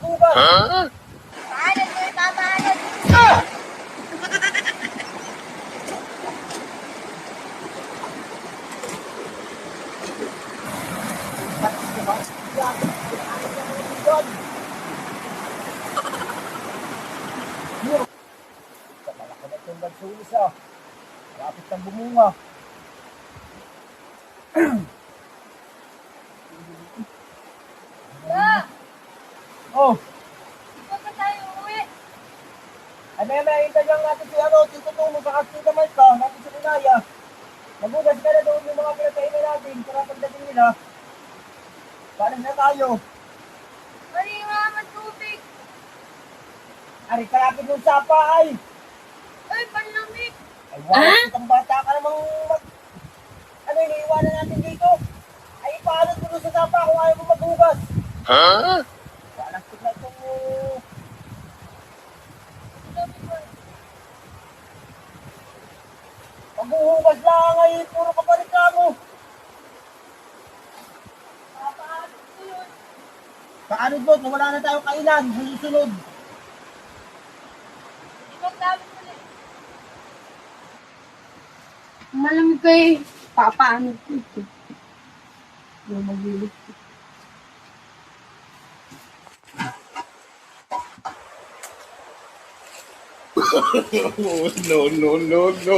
magbugas. Paanod ko, papaanod. Ah! Malaki na itong nagsulis ah. Malapit ng bumunga. Pa, Oh, huwag na tayo uwi. ay may hintayan natin si Tito Tumo sa Kastila Marka, natin si Pinaya. Magugas ka na doon yung mga pinagkainan natin para pagdating nila. Paano na tayo? Mali nga naman tubig. Ari, kalapit ng sapa ay. Ay, panlamig. Ay, wala kitang bata ka namang ano, iniiwanan natin dito. Ay, paano mo doon sa sapa kung ayaw mo maghugas? Walang tignan itong maghuhugas lang ay puro kapalit ka mo. Papaanod ko yun. Paano doon? Wala na tayong kailan. Susunod. Ibang gamit mo na. Malamig ko eh. Papaano ko ito. Yung maglilit ko. No, no, no, no.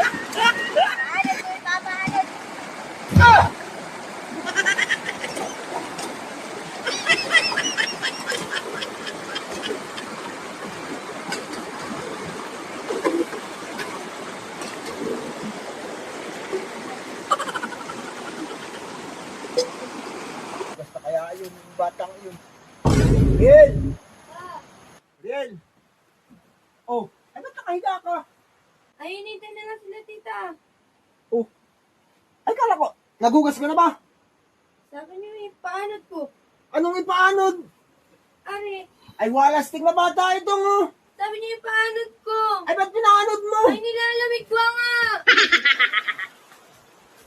Paanod ko, papaanod. Basta kaya yun, yung batang yun. Riel! Riel! Oh, ay ba't nakahiga ka? Ay, hinintay na lang sila, tita. Oh, ay kala ko, nagugas ka na ba? Sabi niyo eh, paanod ko. Anong ipaanod? Ari, Ay walastik na bata itong sabi niyo yung paanod ko. Ay ba't pinaanod mo? Ay, nilalamig ko nga.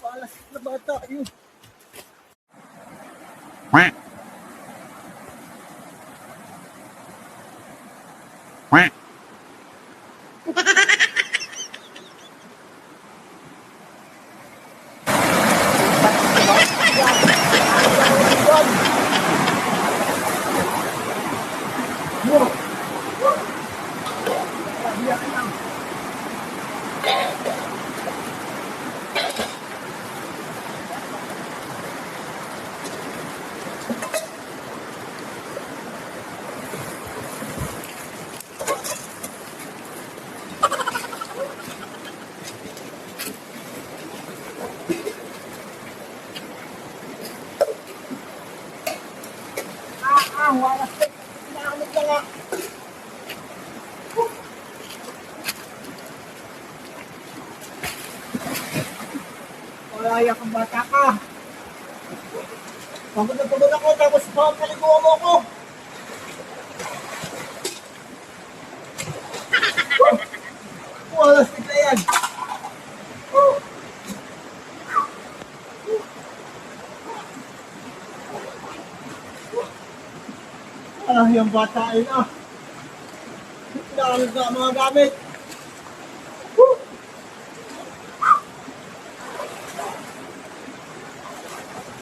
Walastik na bata yun. Quack. Quack. Walastik. Pinaanod na nga. Malaya kang bata ka. Pagod na pagod ako, tapos papaliguan mo ako. Walastik na yan. Ah, yung bata ay na. Pinaanod na ang mga gamit.